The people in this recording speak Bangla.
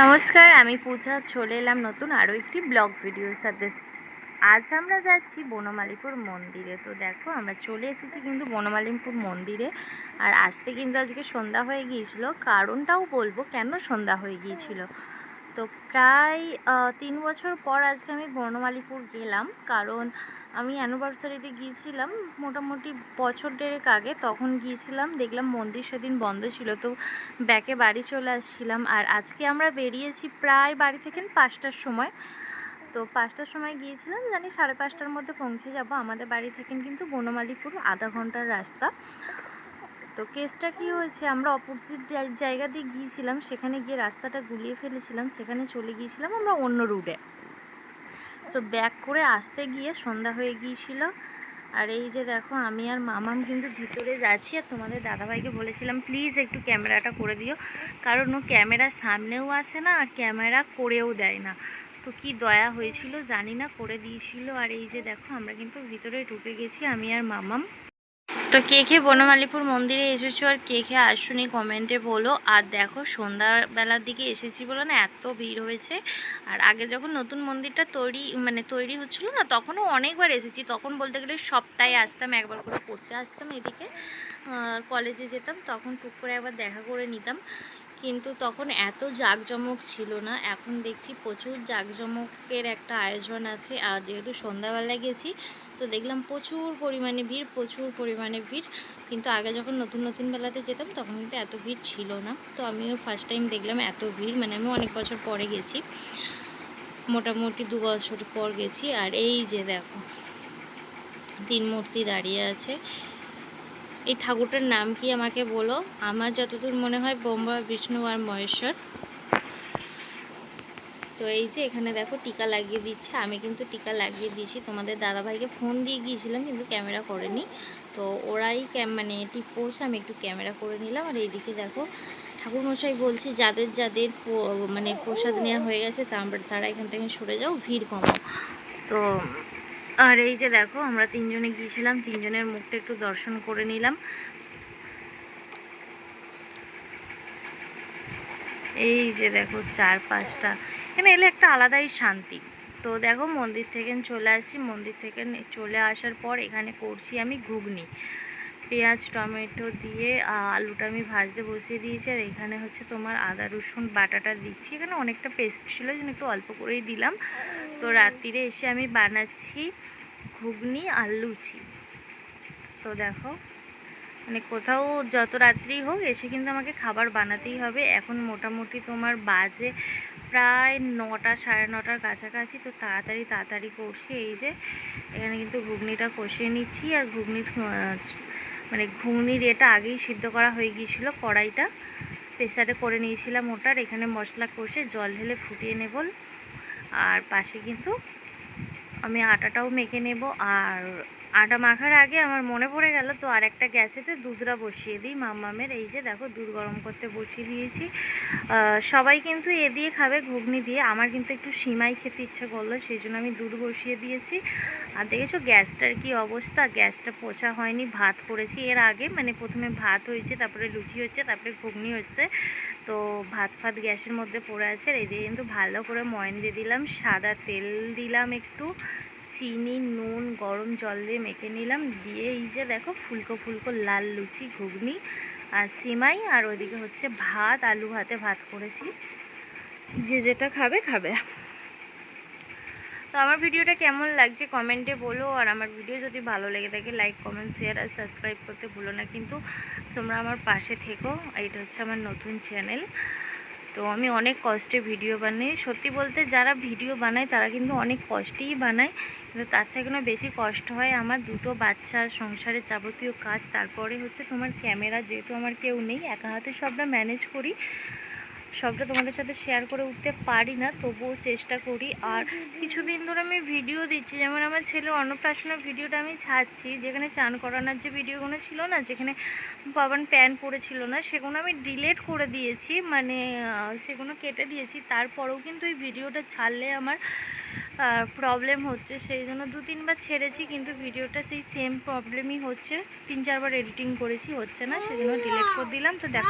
নমস্কার, আমি পূজা চলে এলাম নতুন আরও একটি ব্লগ ভিডিওর সাথে। আজ আমরা যাচ্ছি বনমালীপুর মন্দিরে। তো দেখো আমরা চলে এসেছি কিন্তু বনমালীপুর মন্দিরে। আর আসতে কিন্তু আজকে সন্ধ্যা হয়ে গিয়েছিল, কারণটাও বলবো কেন সন্ধ্যা হয়ে গিয়েছিল। তো প্রায় 3 বছর পর আজকে আমি বনমালীপুর গেলাম, কারণ আমি অ্যানিভার্সারিতে গিয়েছিলাম মোটামুটি বছর দেড়েক আগে। তখন গিয়েছিলাম, দেখলাম মন্দির সেদিন বন্ধ ছিল, তো ব্যাকে বাড়ি চলে আসছিলাম। আর আজকে আমরা বেরিয়েছি প্রায় বাড়ি থেকে 5টার সময়। তো 5টার সময় গিয়েছিলাম, জানি 5:30টার মধ্যে পৌঁছে যাব। আমাদের বাড়ি থেকে কিন্তু বনমালীপুর আধা ঘন্টার রাস্তা। তো কেসটা কি হয়েছে, আমরা অপোজিট জায়গা দিয়ে গিয়েছিলাম, সেখানে গিয়ে রাস্তাটা গুলিয়ে ফেলেছিলাম, সেখানে চলে গিয়েছিলাম আমরা অন্য রুটে। সো ব্যাক করে আসতে গিয়ে সন্ধ্যা হয়ে গিয়েছিল। আর এই যে দেখো আমি আর মামাম কিন্তু ভিতরে যাচ্ছি। আর তোমাদের দাদাভাইকে বলেছিলাম প্লিজ একটু ক্যামেরাটা করে দিও, কারণ ও ক্যামেরার সামনেও আসে না আর ক্যামেরা করেও দেয় না। তো কি দয়া হয়েছিল জানি না, করে দিয়েছিল। আর এই যে দেখো আমরা কিন্তু ভিতরে ঢুকে গেছি আমি আর মামাম। তো কে কে বনমালীপুর মন্দিরে এসেছো আর কে কে আসুনি কমেন্টে বলো। আর দেখো সন্ধ্যাবেলার দিকে এসেছি বলো না, এত ভিড় হয়েছে। আর আগে যখন নতুন মন্দিরটা তৈরি হচ্ছিলো না, তখনও অনেকবার এসেছি। তখন বলতে গেলে সপ্তাহে আসতাম, একবার করে পড়তে আসতাম এদিকে, কলেজে যেতাম, তখন টুক করে একবার দেখা করে নিতাম। কিন্তু তখন এত জাঁকজমক ছিল না। এখন দেখছি প্রচুর জাঁকজমকের একটা আয়োজন আছে। আর যেহেতু সন্ধ্যাবেলায় গেছি, তো দেখলাম প্রচুর পরিমাণে ভিড়। কিন্তু আগে যখন নতুন বেলাতে যেতাম তখন কিন্তু এত ভিড় ছিল না। তো আমিও ফার্স্ট টাইম দেখলাম এত ভিড়, মানে আমি অনেক বছর পরে গেছি, মোটামুটি 2 বছর পর গেছি। আর এই যে দেখো 3 মূর্তি দাঁড়িয়ে আছে। এই ঠাকুরটার নাম কি আমাকে বলো। আমার যতদূর মনে হয় ব্রহ্মা, বিষ্ণু আর মহেশ্বর। তো এই যে এখানে দেখো টিকা লাগিয়ে দিচ্ছে, আমি কিন্তু টিকা লাগিয়ে দিয়েছি। তোমাদের দাদাভাইকে ফোন দিয়ে গিয়েছিলাম কিন্তু ক্যামেরা করেনি। তো ওরাই মানে টিপ পড়ছে, আমি একটু ক্যামেরা করে নিলাম। আর এইদিকে দেখো ঠাকুরমশাই বলছি যাদের মানে প্রসাদ নেওয়া হয়ে গেছে তারা এখান থেকে সরে যাও, ভিড় কমাও। তো আর এই যে দেখো আমরা 3 জনে গিয়েছিলাম, 3 জনের মুখটা একটু দর্শন করে নিলাম। এই যে দেখো 4-5টা, এখানে এলে একটা আলাদাই শান্তি। তো দেখো মন্দির থেকে চলে আসি, মন্দির থেকে চলে আসার পর এখানে করছি আমি ঘুগনি। পেঁয়াজ টমেটো দিয়ে আলুটা আমি ভাজতে বসিয়ে দিয়েছি। আর এখানে হচ্ছে তোমার আদা রসুন বাটাটা দিচ্ছি। এখানে অনেকটা পেস্ট ছিল, যেন একটু অল্প করেই দিলাম। তো রাত্রিরে এসে আমি বানাচ্ছি ঘুগনি আর লুচি। তো দেখো মানে কোথাও যত রাত্রি হোক এসে কিন্তু আমাকে খাবার বানাতেই হবে। এখন মোটামুটি তোমার বাজে প্রায় 9টা 9:30টার কাছাকাছি। তো তাড়াতাড়ি করছি। এই যে এখানে কিন্তু ঘুগনিটা কষিয়ে নিচ্ছি। আর ঘুগনির এটা আগেই সিদ্ধ করা হয়ে গিয়েছিলো, কড়াইটা প্রেসারে করে নিয়েছিলাম ওটার। এখানে মশলা কষে জল ঢেলে ফুটিয়ে নেব। আর পাশে কিন্তু আমি আটাটাও মেখে নেব। আর আটা মাখার আগে আমার মনে পড়ে গেল, তো আর একটা গ্যাসেতে দুধটা বসিয়ে দিই মামামের। এই যে দেখো দুধ গরম করতে বসিয়ে দিয়েছি। সবাই কিন্তু এ দিয়ে খাবে, ঘুগনি দিয়ে। আমার কিন্তু একটু সিমাই খেতে ইচ্ছা করলো, সেই জন্য আমি দুধ বসিয়ে দিয়েছি। আর দেখেছো গ্যাসটার কি অবস্থা, গ্যাসটা পোছা হয়নি। ভাত করেছি এর আগে, মানে প্রথমে ভাত হয়েছে, তারপরে লুচি হচ্ছে, তারপরে ঘুগনি হচ্ছে। তো ভাত গ্যাসের মধ্যে পড়ে আছে। আর এদিকে কিন্তু ভালো করে ময়ন দিয়ে দিলাম, সাদা তেল দিলাম, একটু চিনি নুন গরম জল দিয়ে মেখে নিলাম। দিয়ে এই যে দেখো ফুলকো লাল লুচি ঘুগনি আর সিমাই। আর ওইদিকে হচ্ছে ভাত, আলু ভাত করেছি, যে যেটা খাবে। তো আমার ভিডিওটা কেমন লাগছে কমেন্টে বলো। আর আমার ভিডিও যদি ভালো লেগে থাকে লাইক কমেন্ট শেয়ার আর সাবস্ক্রাইব করতে ভুলো না কিন্তু। তোমরা আমার পাশে থেকো। এটা হচ্ছে আমার নতুন চ্যানেল। তো আমি অনেক কষ্টে ভিডিও বানাই। সত্যি বলতে যারা ভিডিও বানায় তারা কিন্তু অনেক কষ্টেই বানায়, কিন্তু তার থেকেও বেশি কষ্ট হয় আমার 2টো বাচ্চা, সংসারের যাবতীয় কাজ, তারপরে হচ্ছে তোমার ক্যামেরা। যেহেতু আমার কেউ নেই, একা হাতে সবটা ম্যানেজ করি, সবটা তোমাদের সাথে শেয়ার করে উঠতে পারি না, তবুও চেষ্টা করি। আর কিছুদিন ধরে আমি ভিডিও দিচ্ছি, যেমন আমার ছেলের অন্নপ্রাশনের ভিডিওটা আমি ছাড়ছি, যেখানে চান করানোর যে ভিডিওগুলো ছিল না, যেখানে বাবান প্যান পড়েছিল না, সেগুলো আমি ডিলিট করে দিয়েছি, মানে সেগুলো কেটে দিয়েছি। তারপরেও কিন্তু এই ভিডিওটা ছাড়লে আমার প্রবলেম হচ্ছে, সেই জন্য 2-3 বার ছেড়েছি, কিন্তু ভিডিওটা সেই সেম প্রবলেমই হচ্ছে। 3-4 বার এডিটিং করেছি, হচ্ছে না, সেজন্য ডিলিট করে দিলাম। তো দেখো